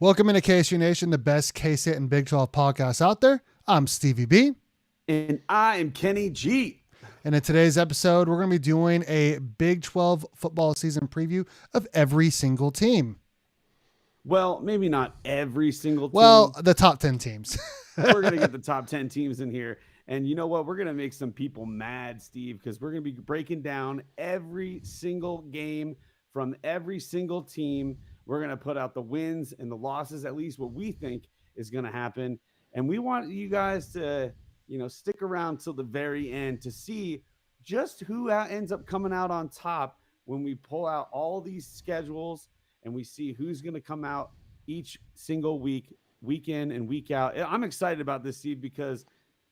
Welcome into KSU Nation, the best K-State and Big 12 podcasts out there. I'm Stevie B. And I am Kenny G. And in today's episode, we're going to be doing a Big 12 football season preview of every single team. Well, maybe not every single team. Well, the top 10 teams. We're going to get the top 10 teams in here. And you know what? We're going to make some people mad, Steve, because we're going to be breaking down every single game from every single team. We're going to put out the wins and the losses, at least what we think is going to happen. And we want you guys to, stick around till the very end to see just who ends up coming out on top when we pull out all these schedules and we see who's going to come out each single week, week in and week out. I'm excited about this, Steve, because,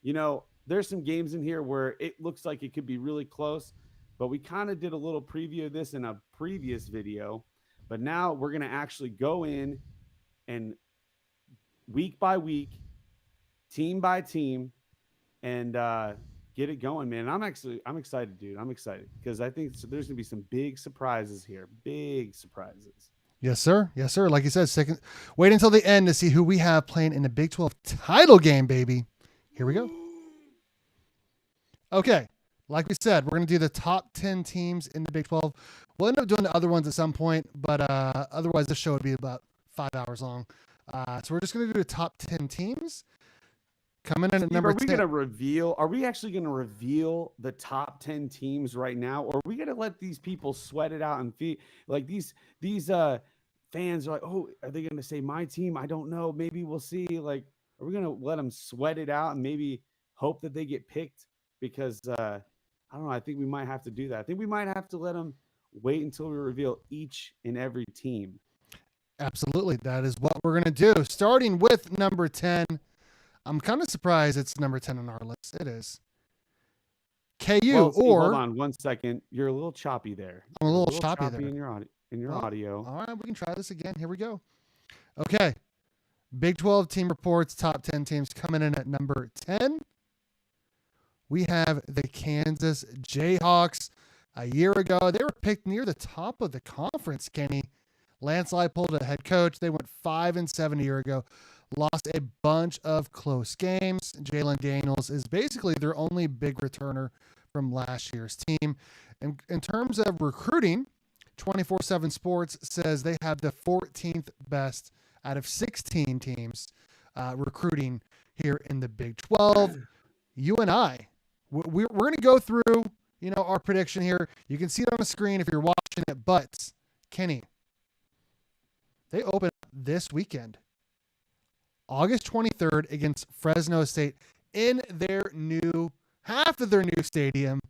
there's some games in here where it looks like it could be really close, but we kind of did a little preview of this in a previous video. But now we're going to actually go in and week by week, team by team, and get it going, man. I'm excited, dude. I'm excited because I think there's going to be some big surprises here. Big surprises. Yes, sir. Yes, sir. Like you said, wait until the end to see who we have playing in the Big 12 title game, baby. Here we go. Okay. Like we said, we're going to do the top 10 teams in the Big 12. We'll end up doing the other ones at some point, but otherwise this show would be about 5 hours long. So we're just going to do the top 10 teams. Coming in at number 10. Are we actually going to reveal the top 10 teams right now? Or are we going to let these people sweat it out and feel like these fans are like, oh, are they going to say my team? I don't know. Maybe we'll see. Like, are we going to let them sweat it out and maybe hope that they get picked? Because, I don't know. I think we might have to do that. I think we might have to let them wait until we reveal each and every team. Absolutely. That is what we're going to do. Starting with number 10. I'm kind of surprised it's number 10 on our list. It is. KU Steve, hold on 1 second. You're a little choppy there. I'm a little choppy there. In your audio. All right. We can try this again. Here we go. Okay. Big 12 team reports, top 10 teams coming in at number 10. We have the Kansas Jayhawks. A year ago, they were picked near the top of the conference, Kenny. Lance Leipold, a head coach. They went 5-7 a year ago. Lost a bunch of close games. Jalen Daniels is basically their only big returner from last year's team. And in terms of recruiting, 24/7 Sports says they have the 14th best out of 16 teams recruiting here in the Big 12. You and I, we're going to go through, our prediction here. You can see it on the screen if you're watching it. But, Kenny, they open up this weekend, August 23rd, against Fresno State in half of their new stadium.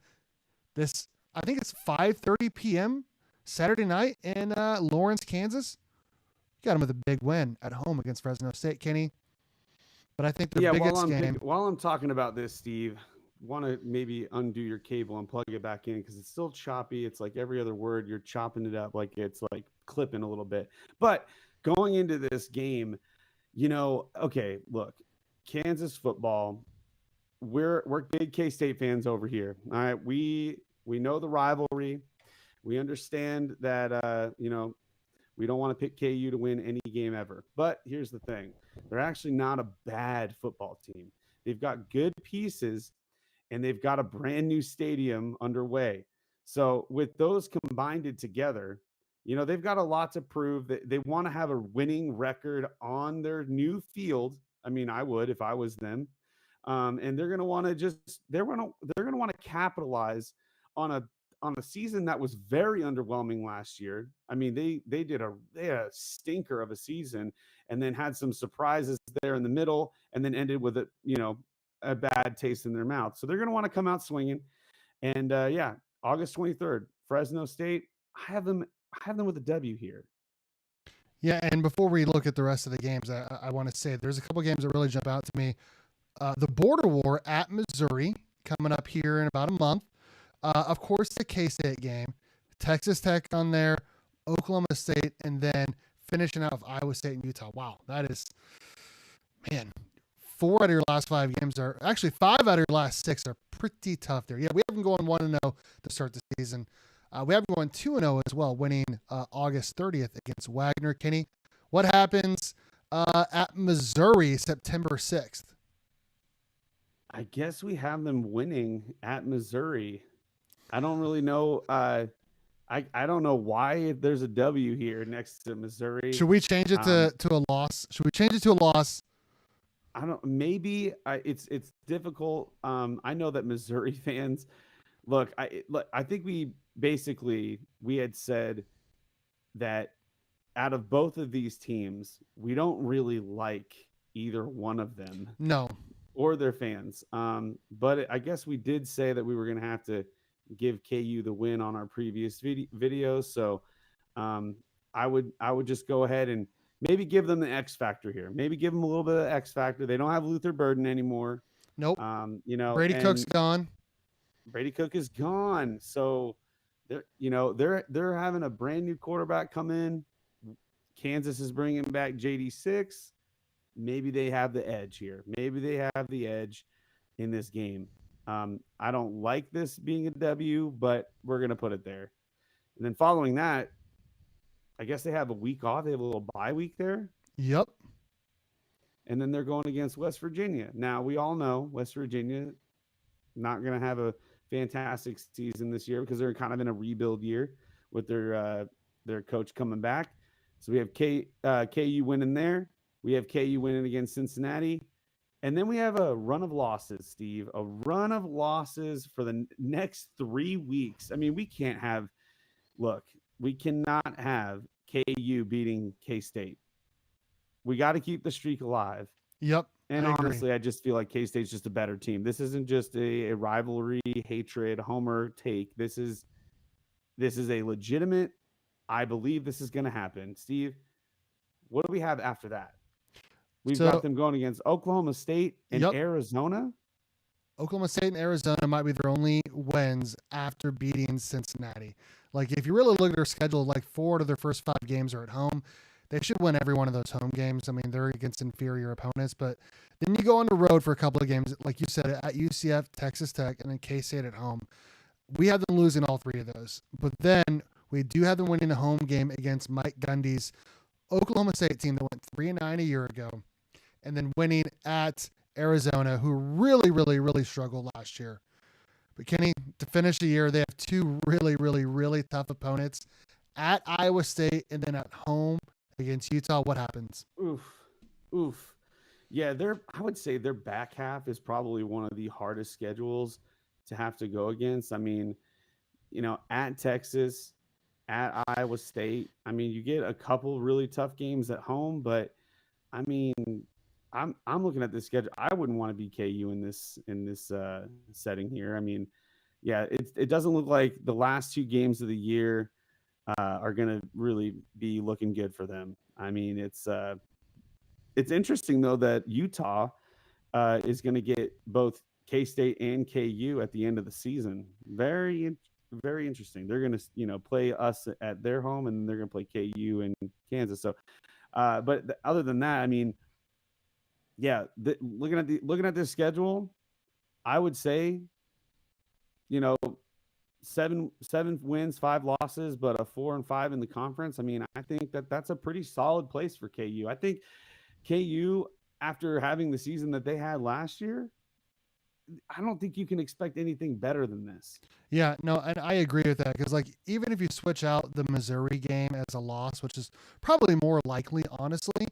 I think it's 5:30 p.m. Saturday night in Lawrence, Kansas. You got them with a big win at home against Fresno State, Kenny. But I think the biggest game. While I'm talking about this, Steve, want to maybe undo your cable and plug it back in because it's still choppy. It's like every other word you're chopping it up, like it's like clipping a little bit. But going into this game, okay, look, Kansas football, we're big K-State fans over here. All right, we know the rivalry. We understand that we don't want to pick KU to win any game ever. But here's the thing. They're actually not a bad football team. They've got good pieces and they've got a brand new stadium underway. So with those combined together, they've got a lot to prove. That they want to have a winning record on their new field. I mean, I would if I was them. And they're going to want to they're going to want to capitalize on a season that was very underwhelming last year. I mean, they had a stinker of a season and then had some surprises there in the middle and then ended with a bad taste in their mouth. So they're going to want to come out swinging. And August 23rd, Fresno State, I have them with a W here. Yeah, and before we look at the rest of the games, I want to say there's a couple games that really jump out to me. The Border War at Missouri coming up here in about a month. Of course, the K-State game, Texas Tech on there, Oklahoma State, and then finishing out with Iowa State and Utah. Wow, that is, man, 4 out of your last 5 games are actually 5 out of your last 6 are pretty tough there. Yeah, we have them going 1-0 to start the season. We have them going 2-0 as well, winning August 30th against Wagner. Kenny, what happens At Missouri, September 6th. I guess we have them winning at Missouri. I don't really know. I don't know why there's a W here next to Missouri. Should we change it Um, to a loss? Should we change it to a loss? I don't. Maybe it's difficult. I know that Missouri fans look. I think we basically we had said that out of both of these teams, we don't really like either one of them No. or their fans. But I guess we did say that we were going to have to give KU the win on our previous videos. So um, I would just go ahead and maybe give them the X factor here. Maybe give them a little bit of X factor. They don't have Luther Burden anymore. Nope. You know, Brady Cook's and gone. Brady Cook is gone. So they're having a brand new quarterback come in. Kansas is bringing back JD6. Maybe they have the edge here. Maybe they have the edge in this game. I don't like this being a W, but we're going to put it there. And then following that, I guess they have a week off. They have a little bye week there. Yep. And then they're going against West Virginia. Now, we all know West Virginia not going to have a fantastic season this year because they're kind of in a rebuild year with their coach coming back. So we have KU winning there. We have KU winning against Cincinnati. And then we have a run of losses, Steve, a run of losses for the next 3 weeks. I mean, we cannot have KU beating K-State. We got to keep the streak alive. Yep. And I agree. honestly, I just feel like K-State's just a better team. This isn't just a rivalry, hatred, homer take. This is a legitimate, I believe this is going to happen. Steve, what do we have after that? We've got them going against Oklahoma State and Arizona. Oklahoma State and Arizona might be their only wins after beating Cincinnati. Like, if you really look at their schedule, like 4 of their first 5 games are at home. They should win every one of those home games. I mean, they're against inferior opponents, but then you go on the road for a couple of games, like you said, at UCF, Texas Tech, and then K-State at home. We have them losing all 3 of those. But then we do have them winning a home game against Mike Gundy's Oklahoma State team that went 3-9 a year ago, and then winning at Arizona, who really, really, really struggled last year. But Kenny, to finish the year, they have 2 really, really, really tough opponents at Iowa State and then at home against Utah. What happens? Oof. Yeah, I would say their back half is probably one of the hardest schedules to have to go against. I mean, at Texas, at Iowa State, I mean, you get a couple really tough games at home, but I mean, I'm looking at this schedule. I wouldn't want to be KU in this setting here. I mean, yeah, it doesn't look like the last 2 games of the year are going to really be looking good for them. I mean, it's interesting though that Utah is going to get both K-State and KU at the end of the season. Very, very interesting. They're going to play us at their home, and they're going to play KU in Kansas. So, but other than that, I mean, yeah, looking at this schedule, I would say, 7 wins, 5 losses, but a 4-5 in the conference. I mean, I think that's a pretty solid place for KU. I think KU, after having the season that they had last year, I don't think you can expect anything better than this. Yeah, no, and I agree with that because, like, even if you switch out the Missouri game as a loss, which is probably more likely, honestly,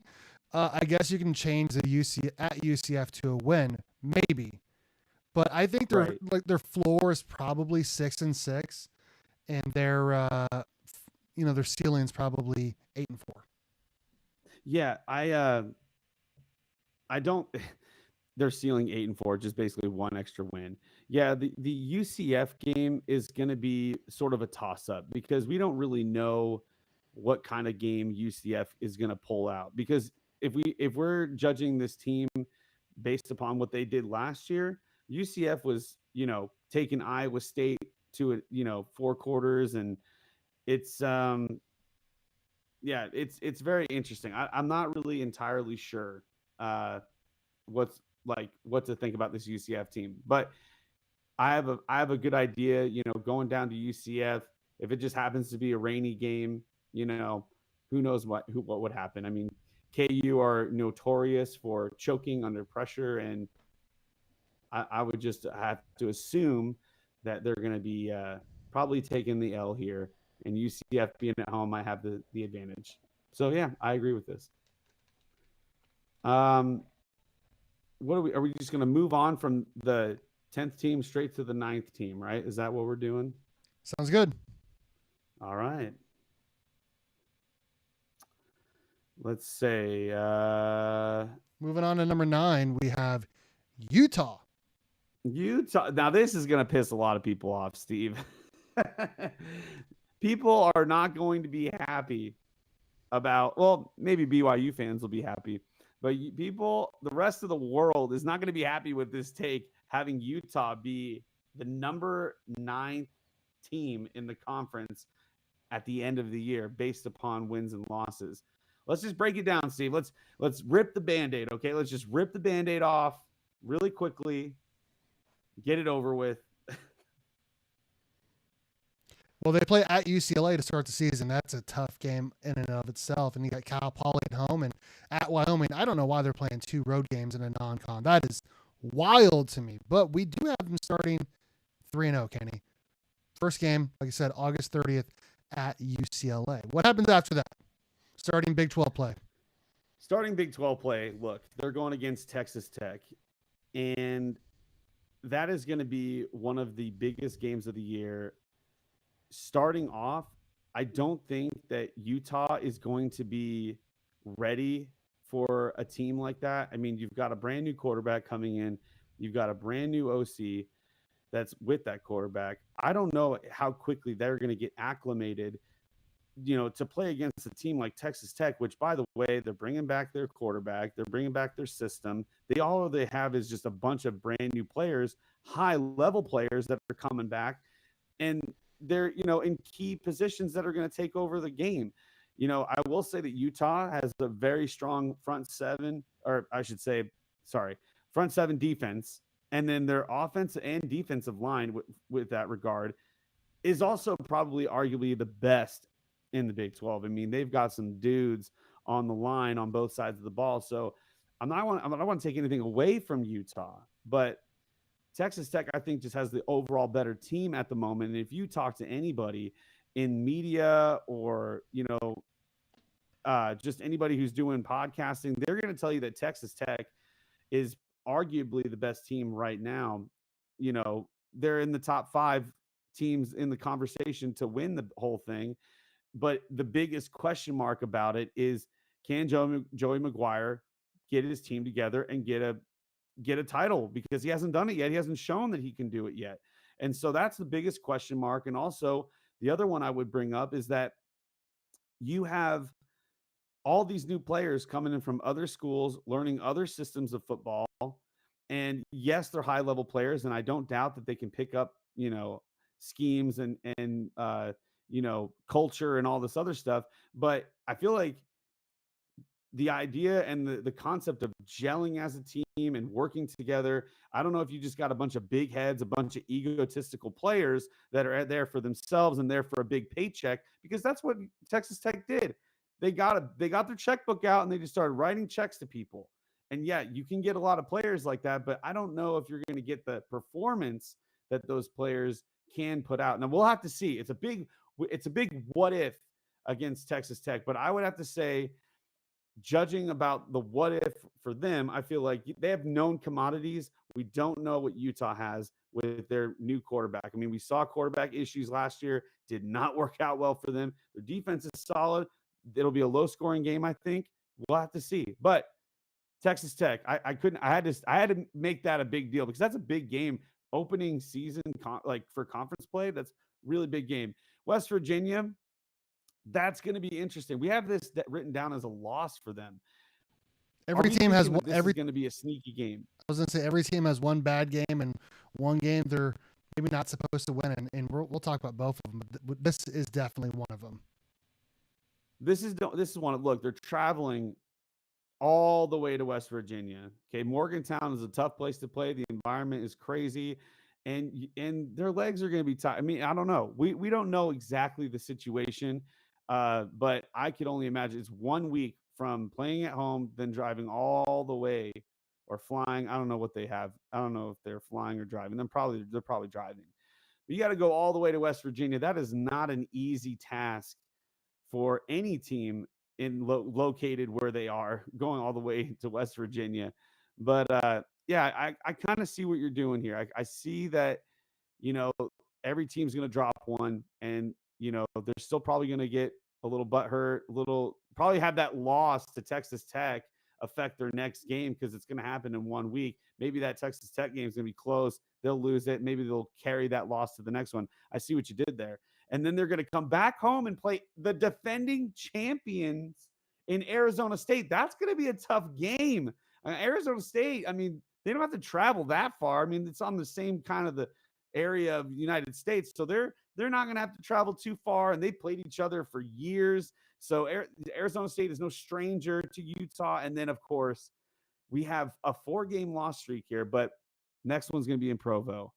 I guess you can change the UCF to a win, maybe. But I think their floor is probably 6-6, and their ceiling is probably 8-4. Yeah, I don't. They're ceiling 8-4, just basically 1 extra win. Yeah, the UCF game is going to be sort of a toss up because we don't really know what kind of game UCF is going to pull out. Because if we're judging this team based upon what they did last year, UCF was taking Iowa State to 4 quarters, and it's it's very interesting. I'm not really entirely sure what to think about this UCF team, but I have a good idea. Going down to UCF, if it just happens to be a rainy game, who knows what would happen. I mean, KU are notorious for choking under pressure, and I would just have to assume that they're going to be probably taking the L here, and UCF being at home might have the advantage. So yeah, I agree with this. Um, what are we? Are we just going to move on from the 10th team straight to the 9th team? Right? Is that what we're doing? Sounds good. All right. Let's say Moving on to number 9, we have Utah. Utah. Now this is going to piss a lot of people off, Steve. People are not going to be happy about, well, maybe BYU fans will be happy, but people, the rest of the world is not going to be happy with this take, having Utah be the number 9th team in the conference at the end of the year based upon wins and losses. Let's just break it down, Steve. Let's rip the Band-Aid, okay? Let's just rip the Band-Aid off really quickly, get it over with. Well, they play at UCLA to start the season. That's a tough game in and of itself. And you got Cal Poly at home and at Wyoming. I don't know why they're playing 2 road games in a non-con. That is wild to me. But we do have them starting 3-0, Kenny. First game, like I said, August 30th at UCLA. What happens after that? Starting Big 12 play. Starting Big 12 play, look, they're going against Texas Tech. And that is going to be one of the biggest games of the year. Starting off, I don't think that Utah is going to be ready for a team like that. I mean, you've got a brand new quarterback coming in. You've got a brand new OC that's with that quarterback. I don't know how quickly they're going to get acclimated, to play against a team like Texas Tech, which, by the way, they're bringing back their quarterback. They're bringing back their system. All they have is just a bunch of brand new players, high-level players that are coming back. And they're, in key positions that are going to take over the game. I will say that Utah has a very strong front seven, or I should say, front seven defense. And then their offensive and defensive line with that regard is also probably arguably the best in the Big 12. I mean, they've got some dudes on the line on both sides of the ball. So I don't want to take anything away from Utah, but Texas Tech, I think, just has the overall better team at the moment. And if you talk to anybody in media or, just anybody who's doing podcasting, they're going to tell you that Texas Tech is arguably the best team right now. They're in the top 5 teams in the conversation to win the whole thing. But the biggest question mark about it is, can Joey McGuire get his team together and get a title, because he hasn't done it yet. He hasn't shown that he can do it yet. And so that's the biggest question mark. And also the other one I would bring up is that you have all these new players coming in from other schools, learning other systems of football. And yes, they're high level players. And I don't doubt that they can pick up, schemes and culture and all this other stuff. But I feel like the idea and the concept of gelling as a team and working together. I don't know if you just got a bunch of big heads, a bunch of egotistical players that are there for themselves and there for a big paycheck, because that's what Texas Tech did. They got their checkbook out and they just started writing checks to people. And yeah, you can get a lot of players like that, but I don't know if you're going to get the performance that those players can put out. Now we'll have to see. It's a big what if against Texas Tech, but I would have to say, judging about the what if for them, I feel like they have known commodities. We don't know what Utah has with their new quarterback. I mean, we saw quarterback issues last year, did not work out well for them. Their defense is solid. It'll be a low scoring game, I think. We'll have to see. But Texas Tech, I had to make that a big deal, because that's a big game. Opening season, for conference play, that's really big game. West Virginia, that's going to be interesting. We have this written down as a loss for them. Every team has this is going to be a sneaky game. I was going to say every team has one bad game and one game they're maybe not supposed to win, and we'll talk about both of them. But this is definitely one of them. This is one. Look, they're traveling all the way to West Virginia. Okay, Morgantown is a tough place to play. The environment is crazy, and their legs are going to be tight. I mean, I don't know. We don't know exactly the situation. But I could only imagine it's 1 week from playing at home, then driving all the way or flying. I don't know what they have. I don't know if they're flying or driving. They're probably driving. But you got to go all the way to West Virginia. That is not an easy task for any team located where they are, going all the way to West Virginia. But yeah, I kind of see what you're doing here. I see that, you know, every team's going to drop one, and they're still probably going to get a little butthurt, probably have that loss to Texas Tech affect their next game, because it's going to happen in 1 week. Maybe that Texas Tech game is going to be close. They'll lose it. Maybe they'll carry that loss to the next one. I see what you did there. And then they're going to come back home and play the defending champions in Arizona State. That's going to be a tough game. Arizona State, I mean, they don't have to travel that far. I mean, it's on the same kind of the area of the United States, so they're not going to have to travel too far, and they played each other for years. So Arizona State is no stranger to Utah. And then, of course, we have a 4-game loss streak here, but next one's going to be in Provo.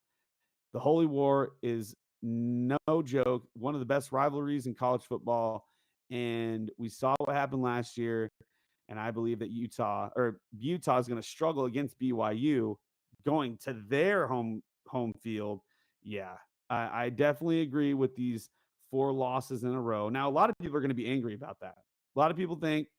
The Holy War is no joke, one of the best rivalries in college football, and we saw what happened last year. And I believe that Utah is going to struggle against BYU going to their home field. Yeah, I definitely agree with these 4 losses in a row. Now, a lot of people are going to be angry about that. A lot of people think,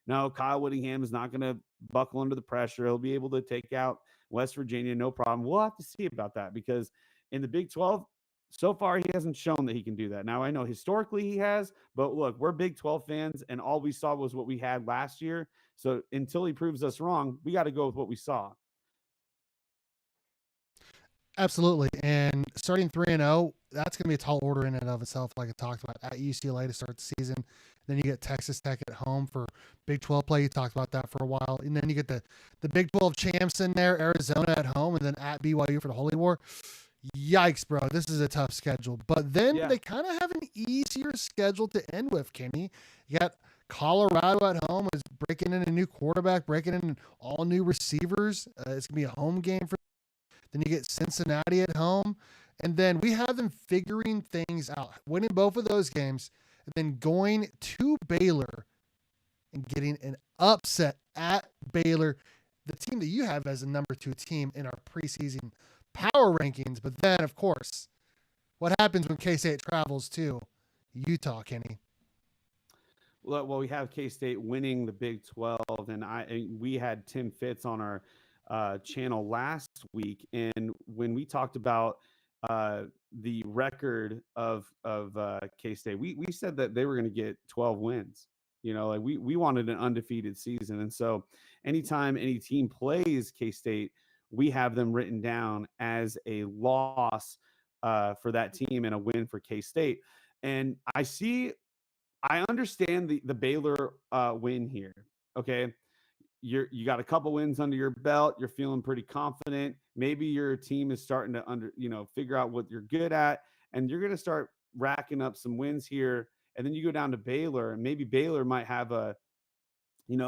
no, Kyle Whittingham is not going to buckle under the pressure. He'll be able to take out West Virginia, no problem. We'll have to see about that, because in the Big 12, so far, he hasn't shown that he can do that. Now, I know historically he has, but look, we're Big 12 fans, and all we saw was what we had last year. So until he proves us wrong, we got to go with what we saw. Absolutely. And starting 3-0, that's going to be a tall order in and of itself, like I talked about, at UCLA to start the season. Then you get Texas Tech at home for Big 12 play. You talked about that for a while. And then you get the Big 12 champs in there, Arizona at home, and then at BYU for the Holy War. Yikes, bro. This is a tough schedule. But then they kind of have an easier schedule to end with, Kenny. You got Colorado at home, is breaking in a new quarterback, breaking in all new receivers. It's going to be a home game for. Then you get Cincinnati at home. And then we have them figuring things out, winning both of those games, and then going to Baylor and getting an upset at Baylor, the team that you have as a number 2 team in our preseason power rankings. But then, of course, what happens when K-State travels to Utah, Kenny? Well, we have K-State winning the Big 12, and we had Tim Fitz on our channel last week, and when we talked about the record of K-State, we said that they were going to get 12 wins. Like we wanted an undefeated season, and so anytime any team plays K-State, we have them written down as a loss for that team and a win for K-State. And I understand the Baylor win here. Okay, you got a couple wins under your belt. You're feeling pretty confident. Maybe your team is starting to figure out what you're good at, and you're going to start racking up some wins here. And then you go down to Baylor, and maybe Baylor might have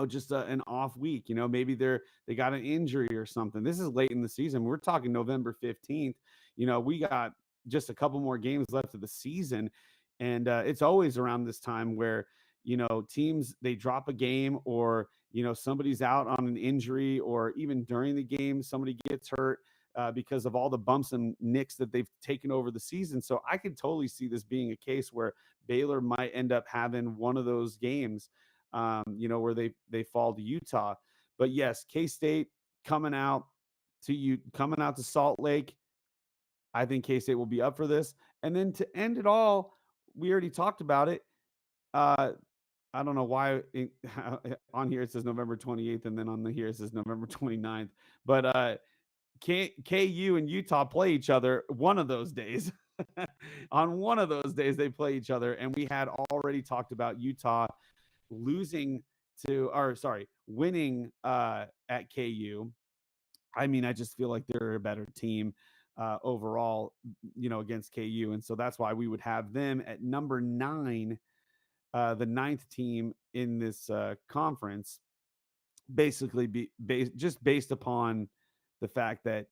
just an off week. Maybe they got an injury or something. This is late in the season. We're talking November 15th. We got just a couple more games left of the season. And it's always around this time where, teams, they drop a game, or, somebody's out on an injury, or even during the game, somebody gets hurt because of all the bumps and nicks that they've taken over the season. So I could totally see this being a case where Baylor might end up having one of those games, where they fall to Utah. But yes, K-State coming out to Salt Lake. I think K-State will be up for this. And then to end it all, we already talked about it. I don't know why on here it says November 28th, and then on here it says November 29th. But KU and Utah play each other one of those days. On one of those days, they play each other. And we had already talked about Utah winning at KU. I mean, I just feel like they're a better team overall, against KU. And so that's why we would have them at number 9, the 9th team in this conference, basically based upon the fact that,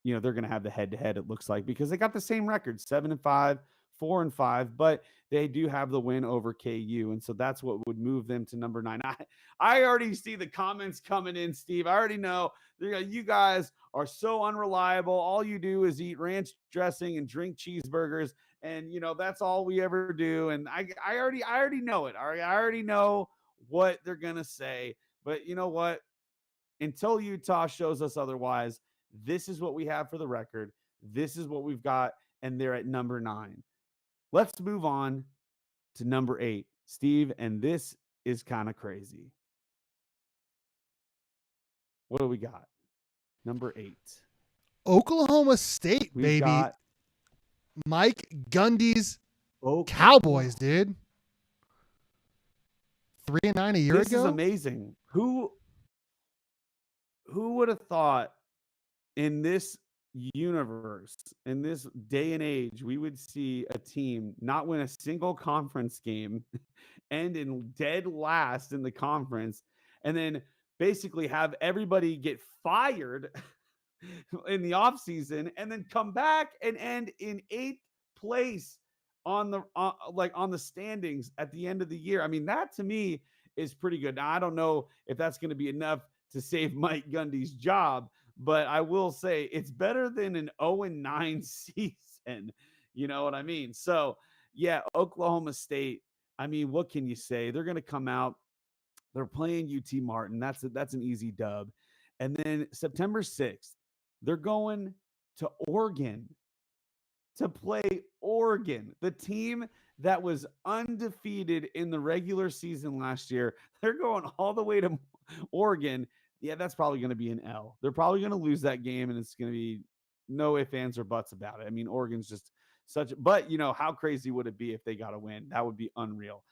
they're going to have the head-to-head, it looks like, because they got the same record, 7-5, 4-5, but they do have the win over KU, and so that's what would move them to number 9. I already see the comments coming in, Steve. I already know you guys are so unreliable. All you do is eat ranch dressing and drink cheeseburgers, and that's all we ever do. And I already know it. I already know what they're gonna say. But you know what? Until Utah shows us otherwise, this is what we have for the record. This is what we've got, and they're at number 9. Let's move on to number 8, Steve, and this is kind of crazy. What do we got? Number 8. Oklahoma State, We've baby. got Mike Gundy's Cowboys, dude. 3-9 a year ago. This is amazing. Who would have thought in this universe, in this day and age, we would see a team not win a single conference game, end in dead last in the conference, and then basically have everybody get fired in the offseason and then come back and end in 8th place on the standings at the end of the year. I mean, that to me is pretty good. Now, I don't know if that's going to be enough to save Mike Gundy's job, but I will say it's better than an 0-9 season. You know what I mean? So, yeah, Oklahoma State, I mean, what can you say? They're going to come out. They're playing UT Martin. That's an easy dub. And then September 6th, they're going to Oregon to play Oregon, the team that was undefeated in the regular season last year. They're going all the way to Oregon. Yeah, that's probably going to be an L. They're probably going to lose that game, and it's going to be no ifs, ands, or buts about it. I mean, Oregon's just but how crazy would it be if they got a win? That would be unreal.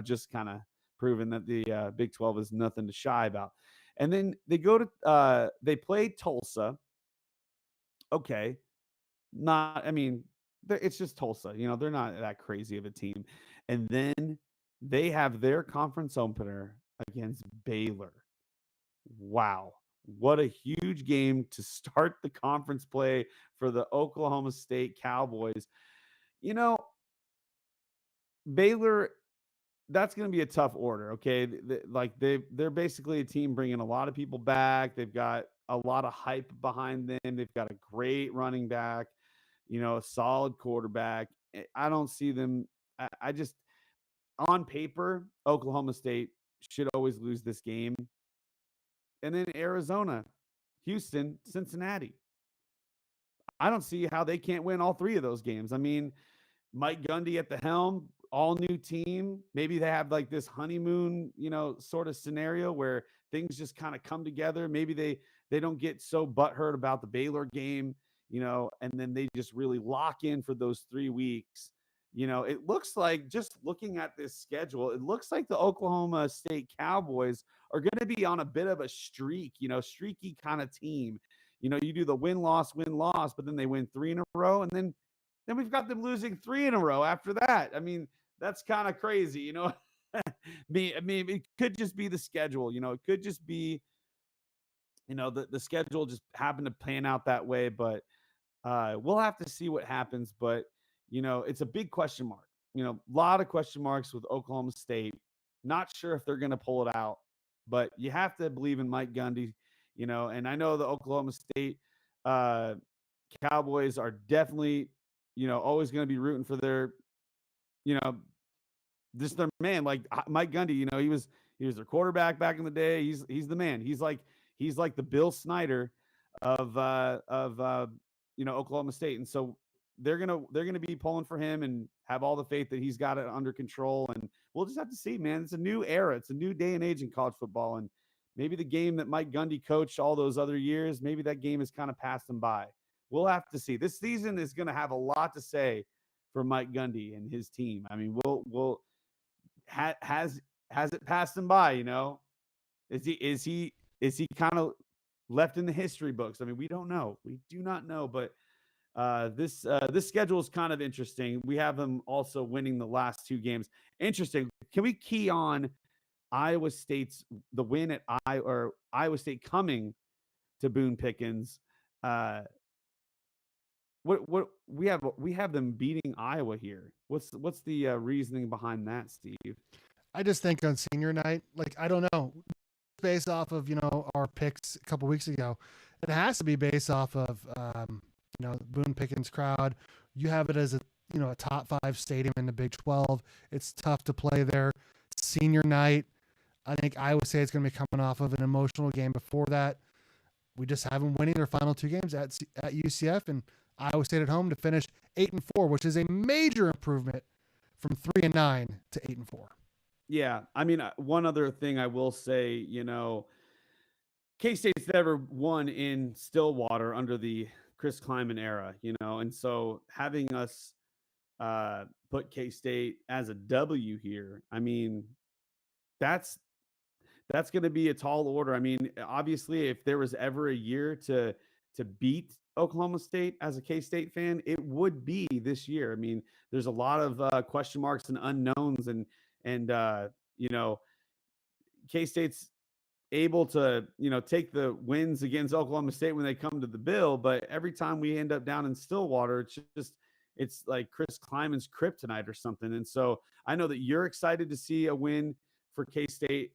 Just kind of proving that the Big 12 is nothing to shy about. And then they go to they play Tulsa. Okay. It's just Tulsa. They're not that crazy of a team. And then they have their conference opener against Baylor. Wow. What a huge game to start the conference play for the Oklahoma State Cowboys. Baylor, that's going to be a tough order. Okay. They're basically a team bringing a lot of people back. They've got a lot of hype behind them. They've got a great running back, a solid quarterback. I don't see them. I just, on paper, Oklahoma State should always lose this game. And then Arizona, Houston, Cincinnati. I don't see how they can't win all 3 of those games. I mean, Mike Gundy at the helm, all new team. Maybe they have like this honeymoon, sort of scenario where things just kind of come together. Maybe they don't get so butthurt about the Baylor game, and then they just really lock in for those 3 weeks. It looks like, just looking at this schedule, it looks like the Oklahoma State Cowboys are going to be on a bit of a streak, streaky kind of team. You do the win-loss, but then they win 3 in a row, and then we've got them losing 3 in a row after that. I mean, that's kind of crazy, I mean, it could just be the schedule, it could just be, the schedule just happened to pan out that way, but we'll have to see what happens. But, it's a big question mark, a lot of question marks with Oklahoma State. Not sure if they're going to pull it out, but you have to believe in Mike Gundy, and I know the Oklahoma State Cowboys are definitely, always going to be rooting for their, this their man, like Mike Gundy. He was their quarterback back in the day. He's the man. He's like the Bill Snyder of Oklahoma State, and so they're gonna be pulling for him and have all the faith that he's got it under control. And we'll just have to see, man. It's a new era. It's a new day and age in college football, and maybe the game that Mike Gundy coached all those other years, maybe that game has kind of passed him by. We'll have to see. This season is going to have a lot to say for Mike Gundy and his team. I mean, has it passed him by? Is he kind of left in the history books? I mean, we don't know. We do not know. But this schedule is kind of interesting. We have them also winning the last 2 games. Interesting. Can we key on Iowa State's the win at Iowa State coming to Boone Pickens? what we have them beating Iowa here. What's the reasoning behind that, Steve? I just think on senior night, like I don't know, based off of our picks a couple weeks ago, it has to be based off of Boone Pickens crowd. You have it as a top 5 stadium in the Big 12. It's tough to play there. Senior night, I think Iowa State's going to be coming off of an emotional game before that. We just have them winning their final 2 games at UCF, and Iowa State at home to finish 8-4, which is a major improvement from 3-9 to 8-4. Yeah, I mean, one other thing I will say, K-State's never won in Stillwater under the Chris Kleiman era, and so having us put K-State as a W here, I mean, that's going to be a tall order. I mean, obviously, if there was ever a year to beat Oklahoma State as a K-State fan, it would be this year. I mean, there's a lot of question marks and unknowns, and K-State's able to, take the wins against Oklahoma State when they come to the bill. But every time we end up down in Stillwater, it's like Chris Kleiman's kryptonite or something. And so I know that you're excited to see a win for K-State,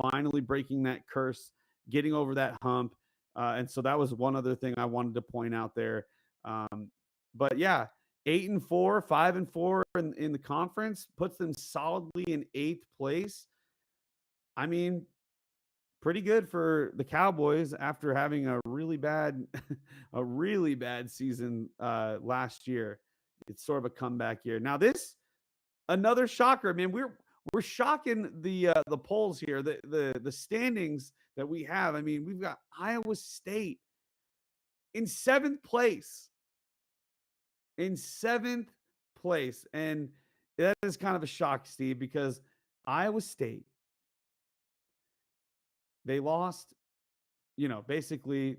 finally breaking that curse, getting over that hump. And so that was one other thing I wanted to point out there. But yeah, 8-4, 5-4 in the conference puts them solidly in 8th place. I mean, pretty good for the Cowboys after having a really bad season last year. It's sort of a comeback year. Now this another shocker. I mean, we're shocking the polls here, the standings that we have. I mean, we've got Iowa State in 7th place. In 7th place. And that is kind of a shock, Steve, because Iowa State, they lost, basically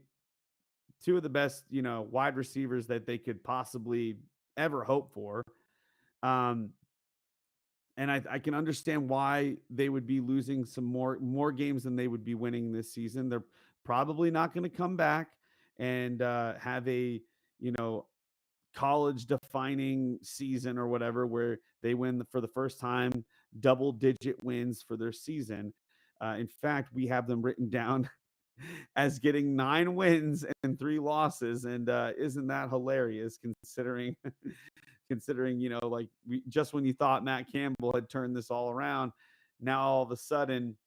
2 of the best, wide receivers that they could possibly ever hope for. And I can understand why they would be losing some more games than they would be winning this season. They're probably not going to come back and have a, college defining season or whatever, where they win for the first time double digit wins for their season. In fact, we have them written down as getting 9 wins and 3 losses. And isn't that hilarious considering like just when you thought Matt Campbell had turned this all around, now all of a sudden,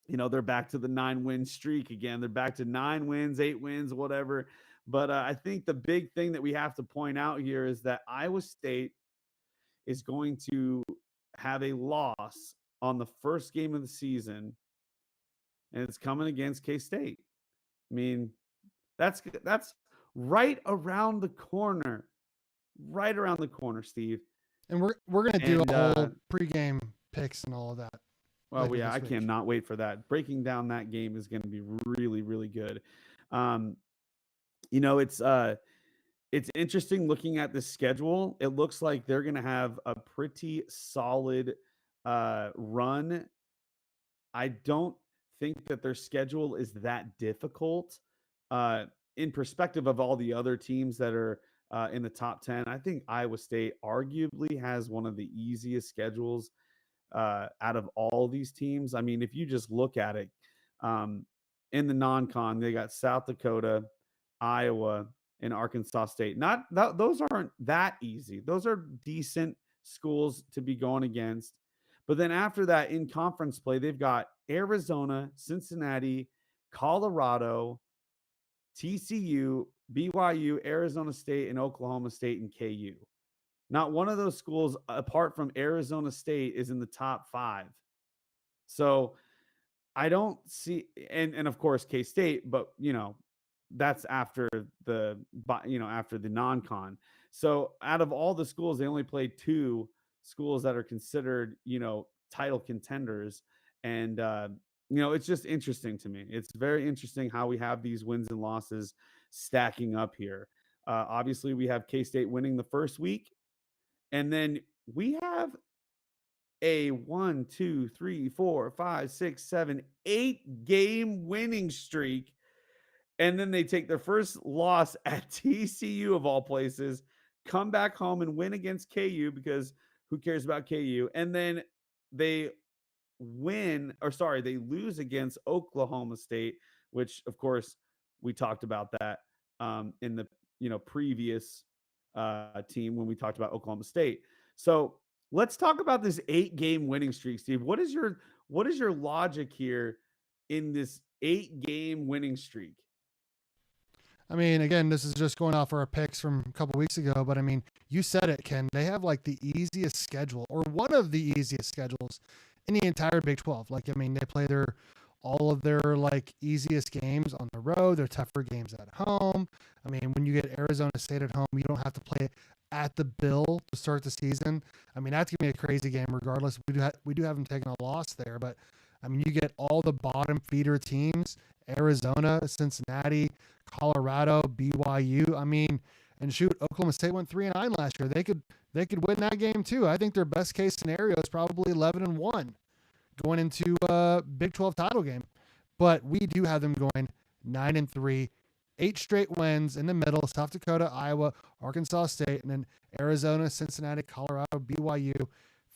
they're back to the 9-win streak again. They're back to 9 wins, 8 wins, whatever. But I think the big thing that we have to point out here is that Iowa State is going to have a loss on the first game of the season, and it's coming against K-State. I mean, that's right around the corner. Right around the corner, Steve. And we're gonna do a whole pregame picks and all of that. Well, yeah, I cannot wait for that. Breaking down that game is going to be really, really good. It's interesting looking at the schedule. It looks like they're going to have a pretty solid run. I don't think that their schedule is that difficult in perspective of all the other teams that are in the top 10. I think Iowa State arguably has one of the easiest schedules out of all these teams. I mean, if you just look at it, in the non-con, they got South Dakota, Iowa, and Arkansas State. Those aren't that easy. Those are decent schools to be going against. But then after that, in conference play, they've got Arizona, Cincinnati, Colorado, TCU, BYU, Arizona State, and Oklahoma State and KU. Not one of those schools, apart from Arizona State, is in the top 5. So I don't see, and of course K-State, but that's after the non-con. So out of all the schools, they only played 2 schools that are considered title contenders, and it's just interesting to me. It's very interesting how we have these wins and losses stacking up here. Obviously, we have K-State winning the first week. And then we have a 1, 2, 3, 4, 5, 6, 7, 8 game winning streak. and then they take their first loss at TCU of all places, come back home and win against KU because who cares about KU? And then they they lose against Oklahoma State, which of course we talked about that in the previous team when we talked about Oklahoma State. So let's talk about this 8-game winning streak, Steve. What is your logic here in this 8-game winning streak? I mean, again, this is just going off our picks from a couple weeks ago, but I mean, you said it, Ken. They have like the easiest schedule, or one of the easiest schedules in the entire Big 12. Like, I mean, they play all of their like easiest games on the road. They're tougher games at home. I mean, when you get Arizona State at home, you don't have to play at the Bill to start the season. I mean, that's gonna be a crazy game. Regardless, we do have them taking a loss there, but I mean, you get all the bottom feeder teams: Arizona, Cincinnati, Colorado, BYU. I mean, and shoot, Oklahoma State went 3-9 last year. They could win that game too. I think their best case scenario is probably 11-1 going into a Big 12 title game. But we do have them going 9-3, 8 straight wins in the middle: South Dakota, Iowa, Arkansas State, and then Arizona, Cincinnati, Colorado, BYU,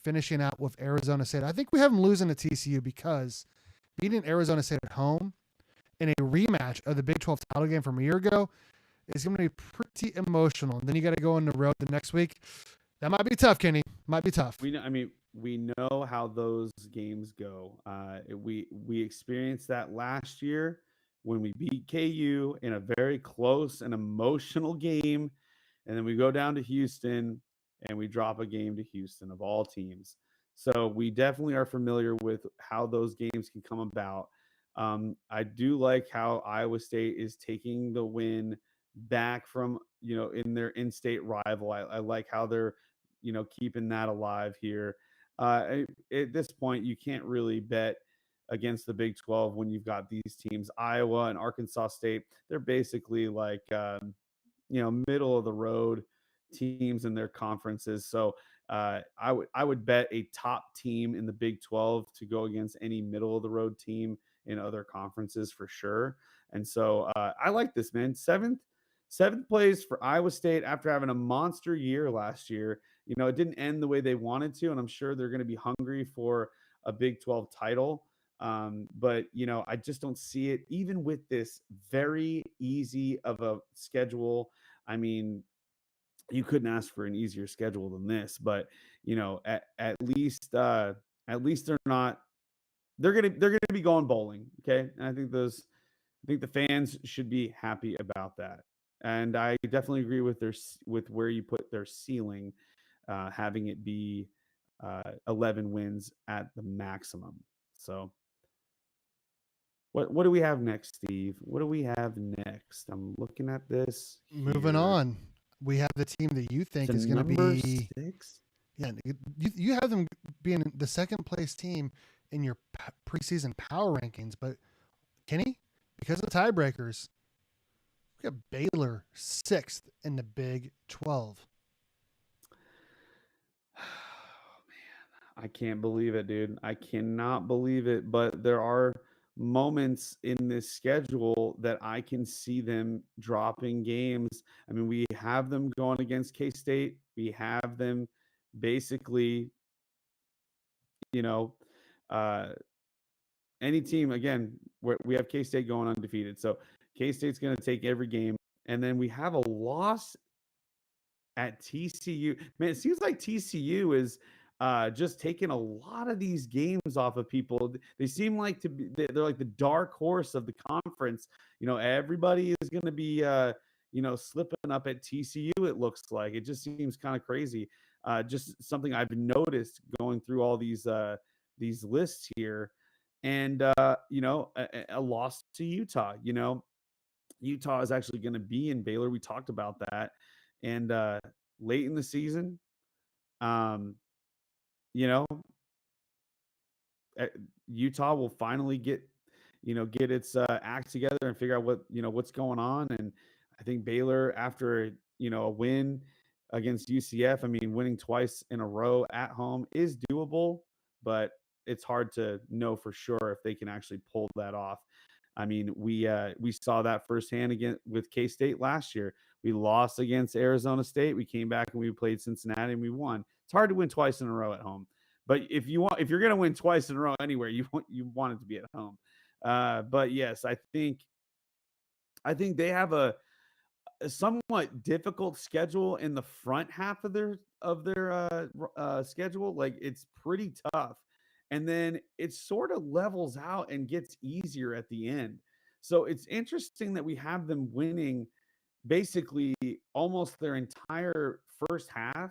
finishing out with Arizona State. I think we have them losing to TCU because beating Arizona State at home in a rematch of the Big 12 title game from a year ago is going to be pretty emotional. And then you got to go on the road the next week. That might be tough, Kenny. Might be tough. We know how those games go. We experienced that last year when we beat KU in a very close and emotional game, and then we go down to Houston and we drop a game to Houston of all teams. So we definitely are familiar with how those games can come about. I do like how Iowa State is taking the win back from in their in-state rival. I like how they're keeping that alive here. At this point, you can't really bet against the Big 12 when you've got these teams, Iowa and Arkansas State. They're basically like middle of the road teams in their conferences. So I would bet a top team in the Big 12 to go against any middle of the road team in other conferences for sure. And so I like this, man. Seventh place for Iowa State after having a monster year last year. It didn't end the way they wanted to, and I'm sure they're going to be hungry for a Big 12 title. But I just don't see it, even with this very easy of a schedule. I mean, you couldn't ask for an easier schedule than this, but at least they're not they're gonna be going bowling. Okay. And I think the fans should be happy about that. And I definitely agree with where you put their ceiling, having it be 11 wins at the maximum. So what do we have next, Steve? What do we have next? I'm looking at this Moving here. on, we have the team that you think So is going to number be. 6. Yeah, you have them being the second place team in your preseason power rankings, but Kenny, because of the tiebreakers, we got Baylor sixth in the Big 12. I can't believe it, dude. I cannot believe it. But there are moments in this schedule that I can see them dropping games. I mean, we have them going against K State. We have them basically, you know, uh, any team, again, where we have K State going undefeated. So K State's going to take every game. And then we have a loss at TCU. Man, it seems like TCU is just taking a lot of these games off of people. They seem like they're like the dark horse of the conference. Everybody is going to be slipping up at TCU. It looks like it just seems kind of crazy. Just something I've noticed going through all these lists here, and a loss to Utah. Utah is actually going to be in Baylor. We talked about that. And late in the season, um, you know, Utah will finally get its act together and figure out what's going on. And I think Baylor, after a win against UCF, I mean, winning twice in a row at home is doable, but it's hard to know for sure if they can actually pull that off. I mean, we saw that firsthand again with K State last year. We lost against Arizona State. We came back and we played Cincinnati and we won. It's hard to win twice in a row at home, but if you're going to win twice in a row anywhere, you want it to be at home. But yes, I think they have a somewhat difficult schedule in the front half of their schedule. Like it's pretty tough, and then it sort of levels out and gets easier at the end. So it's interesting that we have them winning basically almost their entire first half,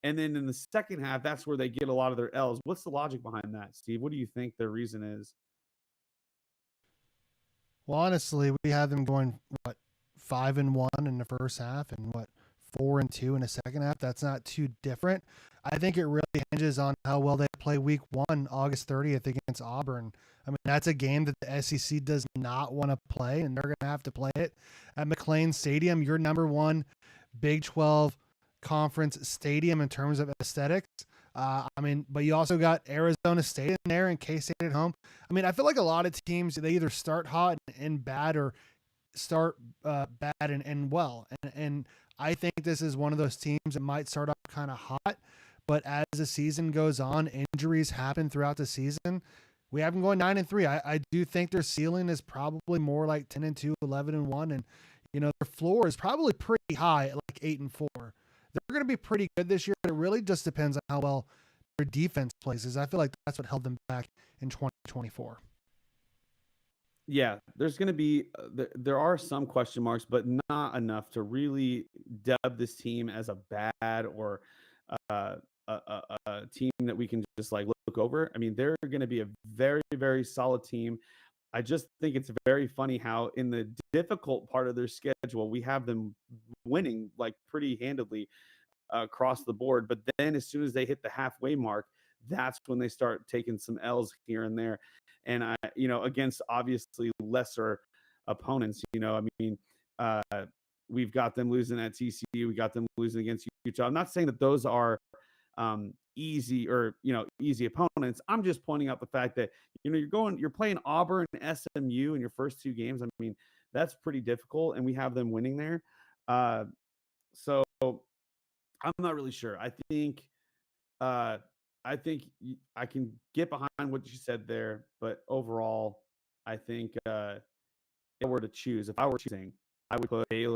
and then in the second half, that's where they get a lot of their L's. What's the logic behind that, Steve? What do you think their reason is? Well, honestly, we have them going what 5-1 in the first half and what 4-2 in the second half. That's not too different. I think it really hinges on how well they play Week 1, August 30th against Auburn. I mean, that's a game that the SEC does not want to play, and they're going to have to play it at McLean Stadium. Your number one Big 12 conference stadium in terms of aesthetics. I mean, but you also got Arizona State in there and K State at home. I mean, I feel like a lot of teams they either start hot and bad or start bad and well. And I think this is one of those teams that might start off kind of hot, but as the season goes on, injuries happen throughout the season. We have them going 9-3. I do think their ceiling is probably more like 10-2, 11-1, and their floor is probably pretty high at like 8-4. They're going to be pretty good this year, but it really just depends on how well their defense plays. I feel like that's what held them back in 2024. Yeah, there's going to be there are some question marks, but not enough to really dub this team as a bad or a team that we can just like look over. I mean, they're going to be a very very solid team. I just think it's very funny how in the difficult part of their schedule we have them winning like pretty handedly across the board. But then as soon as they hit the halfway mark, that's when they start taking some L's here and there. And against obviously lesser opponents, I mean, uh, we've got them losing at TCU. We got them losing against Utah. I'm not saying that those are easy or easy opponents. I'm just pointing out the fact that you're playing Auburn and SMU in your first two games. I mean, that's pretty difficult, and we have them winning there. So I'm not really sure. Uh, I can get behind what you said there, but overall, I think if I were to choose, if I were choosing, I would put Baylor